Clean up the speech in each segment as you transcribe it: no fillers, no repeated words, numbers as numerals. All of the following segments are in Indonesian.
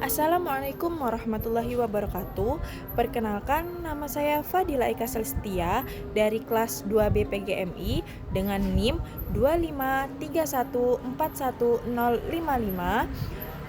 Assalamualaikum warahmatullahi wabarakatuh. Perkenalkan, nama saya Fadila Eka Celestia dari kelas 2B PGMI dengan NIM 253141055.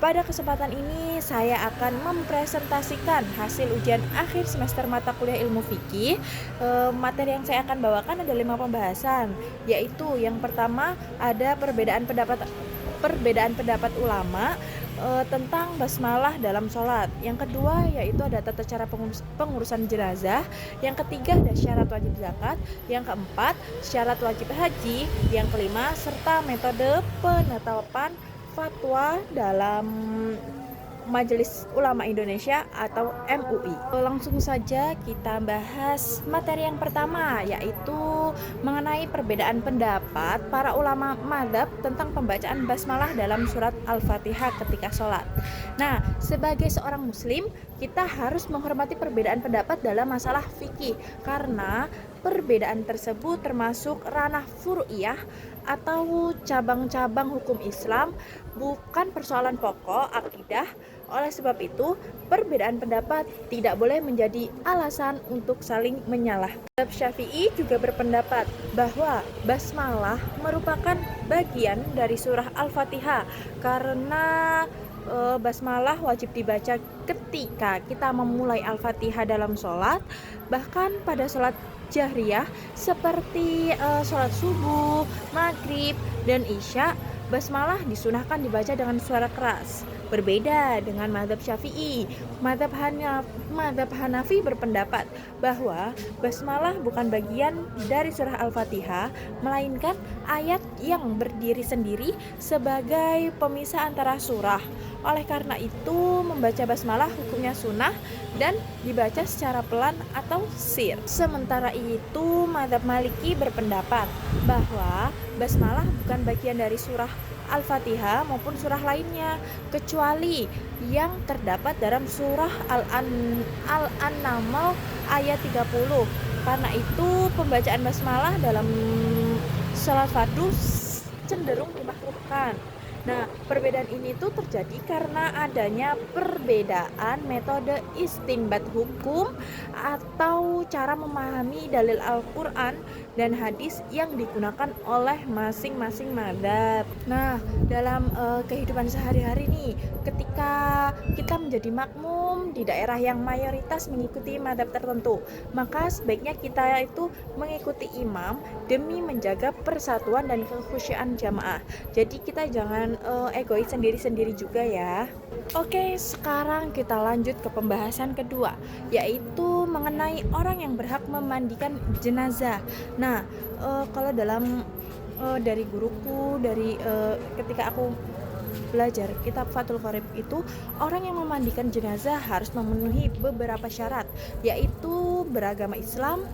Pada kesempatan ini saya akan mempresentasikan hasil ujian akhir semester mata kuliah ilmu fikih. Materi yang saya akan bawakan ada 5 pembahasan, yaitu yang pertama ada perbedaan pendapat ulama tentang basmalah dalam sholat. Yang kedua yaitu ada tata cara pengurusan jenazah. Yang ketiga ada syarat wajib zakat. Yang keempat syarat wajib haji. Yang kelima serta metode penetapan fatwa dalam Majelis Ulama Indonesia atau MUI. Langsung saja kita bahas materi yang pertama, yaitu mengenai perbedaan pendapat para ulama mazhab tentang pembacaan basmalah dalam surat Al-Fatihah ketika sholat. Nah, sebagai seorang muslim, kita harus menghormati perbedaan pendapat dalam masalah fikih, karena perbedaan tersebut termasuk ranah furu'iyah atau cabang-cabang hukum Islam, bukan persoalan pokok akidah. Oleh sebab itu, perbedaan pendapat tidak boleh menjadi alasan untuk saling menyalah. Mazhab Syafi'i juga berpendapat bahwa basmalah merupakan bagian dari surah Al-Fatihah, karena basmalah wajib dibaca ketika kita memulai Al-Fatihah dalam sholat, bahkan pada sholat jahriyah seperti sholat subuh, maghrib, dan isya. Basmalah disunahkan dibaca dengan suara keras. Berbeda dengan mazhab Syafi'i, mazhab Hanafi berpendapat bahwa basmalah bukan bagian dari surah Al-Fatihah, melainkan ayat yang berdiri sendiri sebagai pemisah antara surah. Oleh karena itu, membaca basmalah hukumnya sunnah dan dibaca secara pelan atau sir. Sementara itu, mazhab Maliki berpendapat bahwa basmalah bukan bagian dari surah Al-Fatihah maupun surah lainnya, kecuali yang terdapat dalam surah Al-An'am ayat 30. Karena itu pembacaan basmalah dalam salat fardu cenderung dimakruhkan. Nah, perbedaan ini tuh terjadi karena adanya perbedaan metode istinbat hukum atau cara memahami dalil Al-Quran dan hadis yang digunakan oleh masing-masing mazhab. Nah, dalam kehidupan sehari-hari nih, ketika kita menjadi makmum di daerah yang mayoritas mengikuti mazhab tertentu, maka sebaiknya kita itu mengikuti imam demi menjaga persatuan dan kekhusyuan jamaah. Jadi kita jangan egois sendiri-sendiri juga ya. Oke, sekarang kita lanjut ke pembahasan kedua, yaitu mengenai orang yang berhak memandikan jenazah. Nah, kalau dalam dari guruku, ketika aku belajar kitab Fathul Qorib itu, orang yang memandikan jenazah harus memenuhi beberapa syarat, yaitu beragama Islam,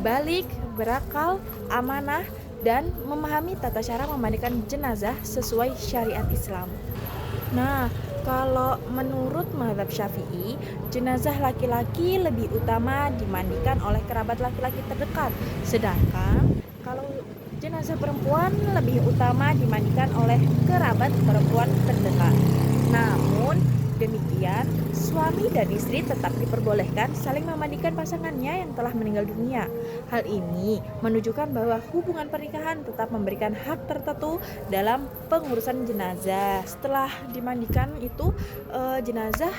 balik, berakal, amanah, dan memahami tata cara memandikan jenazah sesuai syariat Islam. Nah, kalau menurut mazhab Syafi'i, jenazah laki-laki lebih utama dimandikan oleh kerabat laki-laki terdekat, sedangkan kalau jenazah perempuan lebih utama dimandikan oleh kerabat perempuan terdekat. Namun demikian, suami dan istri tetap diperbolehkan saling memandikan pasangannya yang telah meninggal dunia. Hal ini menunjukkan bahwa hubungan pernikahan tetap memberikan hak tertentu dalam pengurusan jenazah. Setelah dimandikan itu, jenazah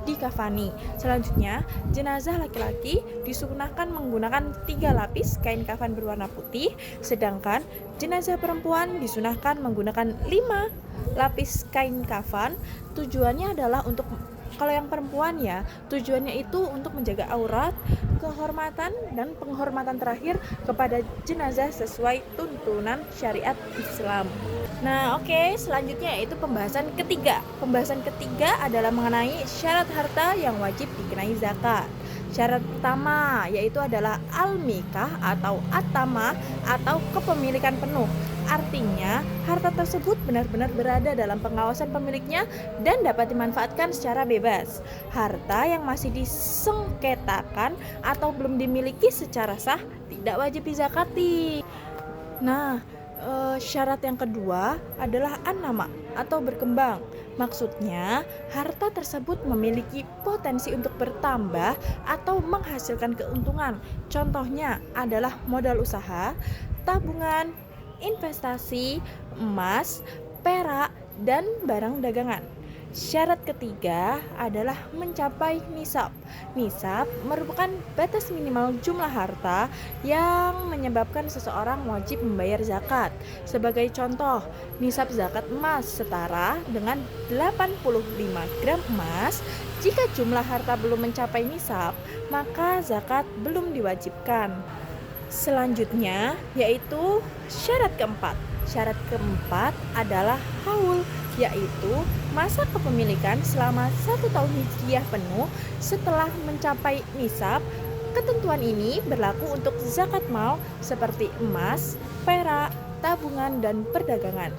dikafani. Selanjutnya, jenazah laki-laki disunahkan menggunakan 3 lapis kain kafan berwarna putih, sedangkan jenazah perempuan disunahkan menggunakan 5 lapis kain kafan. Tujuannya adalah untuk Kalau yang perempuan ya, tujuannya itu untuk menjaga aurat, kehormatan dan penghormatan terakhir kepada jenazah sesuai tuntunan syariat Islam. Nah, oke, selanjutnya yaitu pembahasan ketiga. Pembahasan ketiga adalah mengenai syarat harta yang wajib dikenai zakat. Syarat pertama yaitu adalah al-mikah atau at-tamah atau kepemilikan penuh. Artinya, harta tersebut benar-benar berada dalam pengawasan pemiliknya dan dapat dimanfaatkan secara bebas. Harta yang masih disengketakan atau belum dimiliki secara sah tidak wajib dizakati. Nah, syarat yang kedua adalah an-nama atau berkembang. Maksudnya, harta tersebut memiliki potensi untuk bertambah atau menghasilkan keuntungan. Contohnya adalah modal usaha, tabungan, investasi, emas, perak, dan barang dagangan. Syarat ketiga adalah mencapai nisab. Nisab merupakan batas minimal jumlah harta yang menyebabkan seseorang wajib membayar zakat. Sebagai contoh, nisab zakat emas setara dengan 85 gram emas. Jika jumlah harta belum mencapai nisab, maka zakat belum diwajibkan. Selanjutnya yaitu syarat keempat. Syarat keempat adalah haul, yaitu masa kepemilikan selama 1 tahun hijriah penuh setelah mencapai nisab. Ketentuan ini berlaku untuk zakat mal seperti emas, perak, tabungan, dan perdagangan.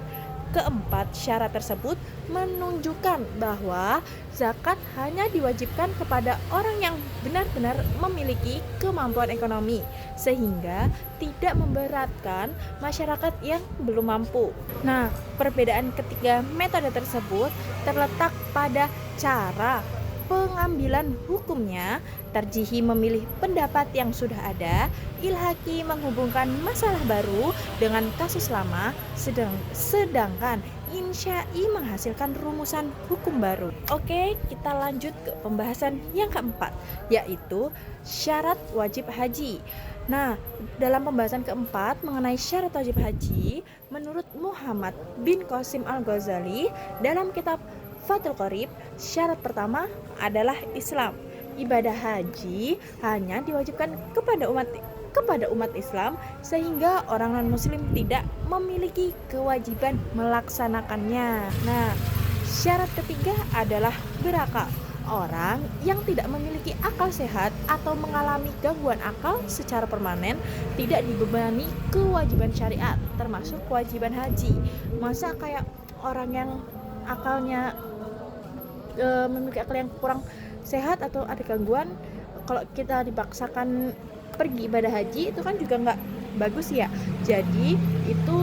Keempat syarat tersebut menunjukkan bahwa zakat hanya diwajibkan kepada orang yang benar-benar memiliki kemampuan ekonomi, sehingga tidak memberatkan masyarakat yang belum mampu. Nah, perbedaan ketiga metode tersebut terletak pada cara pengambilan hukumnya. Tarjihi memilih pendapat yang sudah ada, ilhaqi menghubungkan masalah baru dengan kasus lama, sedangkan insya'i menghasilkan rumusan hukum baru. Oke, kita lanjut ke pembahasan yang keempat, yaitu syarat wajib haji. Nah, dalam pembahasan keempat mengenai syarat wajib haji, menurut Muhammad bin Qasim Al-Ghazali dalam kitab Fathul Qorib, syarat pertama adalah Islam. Ibadah haji hanya diwajibkan kepada umat Islam, sehingga orang non-muslim tidak memiliki kewajiban melaksanakannya. Nah, syarat ketiga adalah berakal. Orang yang tidak memiliki akal sehat atau mengalami gangguan akal secara permanen tidak dibebani kewajiban syariat, termasuk kewajiban haji. Masa kayak orang yang akalnya memiliki akal yang kurang sehat atau ada gangguan, kalau kita dipaksakan pergi ibadah haji itu kan juga nggak bagus ya. Jadi itu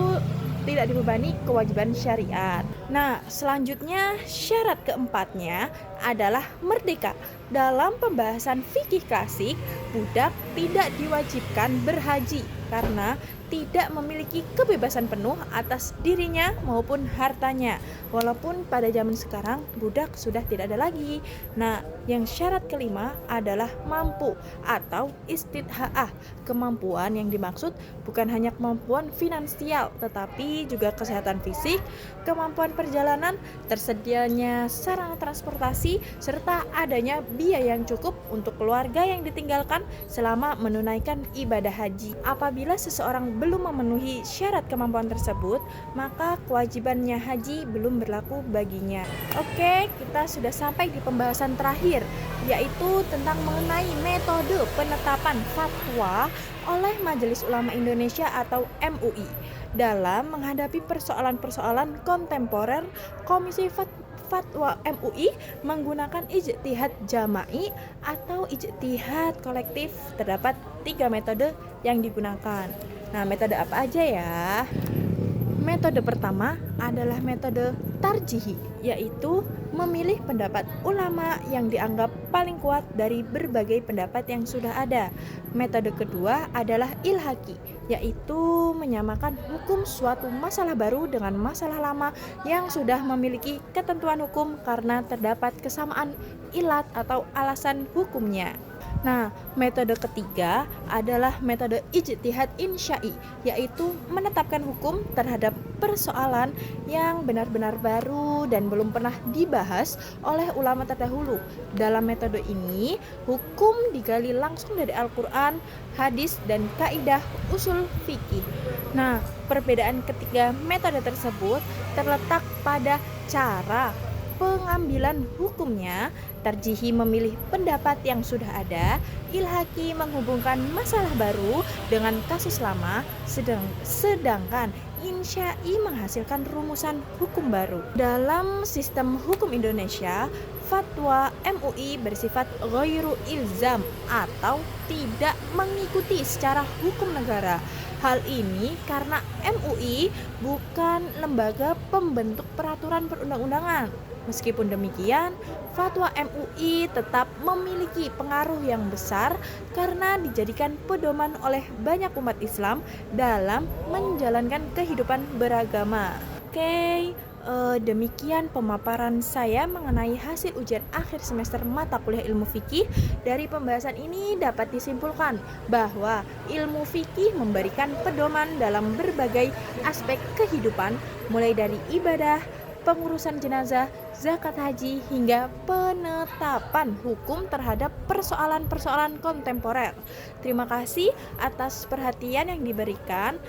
tidak dibebani kewajiban syariat. Nah, selanjutnya syarat keempatnya adalah merdeka. Dalam pembahasan fikih klasik, budak tidak diwajibkan berhaji karena tidak memiliki kebebasan penuh atas dirinya maupun hartanya. Walaupun pada zaman sekarang budak sudah tidak ada lagi. Nah, yang syarat kelima adalah mampu atau istitha'ah. Kemampuan yang dimaksud bukan hanya kemampuan finansial, tetapi juga kesehatan fisik, kemampuan perjalanan, tersedianya sarana transportasi, serta adanya biaya yang cukup untuk keluarga yang ditinggalkan selama menunaikan ibadah haji. Apabila seseorang belum memenuhi syarat kemampuan tersebut, maka kewajibannya haji belum berlaku baginya. Oke, kita sudah sampai di pembahasan terakhir, yaitu tentang mengenai metode penetapan fatwa oleh Majelis Ulama Indonesia atau MUI. Dalam menghadapi persoalan-persoalan kontemporer, Komisi Fatwa MUI menggunakan ijtihad jama'i atau ijtihad kolektif. Terdapat 3 metode yang digunakan. Nah, metode apa aja ya? Metode pertama adalah metode tarjihi, yaitu memilih pendapat ulama yang dianggap paling kuat dari berbagai pendapat yang sudah ada. Metode kedua adalah ilhaqi, yaitu menyamakan hukum suatu masalah baru dengan masalah lama yang sudah memiliki ketentuan hukum karena terdapat kesamaan ilat atau alasan hukumnya. Nah, metode ketiga adalah metode ijtihad insya'i, yaitu menetapkan hukum terhadap persoalan yang benar-benar baru dan belum pernah dibahas oleh ulama terdahulu. Dalam metode ini, hukum digali langsung dari Al-Quran, hadis, dan kaidah usul fikih. Nah, perbedaan ketiga metode tersebut terletak pada cara pengambilan hukumnya. Tarjihi memilih pendapat yang sudah ada, ilhaki menghubungkan masalah baru dengan kasus lama, sedangkan insya'i menghasilkan rumusan hukum baru. Dalam sistem hukum Indonesia, fatwa MUI bersifat ghairu ilzam atau tidak mengikuti secara hukum negara. Hal ini karena MUI bukan lembaga pembentuk peraturan perundang-undangan. Meskipun demikian, fatwa MUI tetap memiliki pengaruh yang besar karena dijadikan pedoman oleh banyak umat Islam dalam menjalankan kehidupan beragama. Oke, demikian pemaparan saya mengenai hasil ujian akhir semester mata kuliah ilmu fikih. Dari pembahasan ini dapat disimpulkan bahwa ilmu fikih memberikan pedoman dalam berbagai aspek kehidupan, mulai dari ibadah, pengurusan jenazah, zakat haji, hingga penetapan hukum terhadap persoalan-persoalan kontemporer. Terima kasih atas perhatian yang diberikan.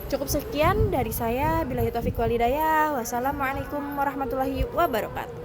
Cukup sekian dari saya. Billahi taufiq wal hidayah. Wassalamualaikum warahmatullahi wabarakatuh.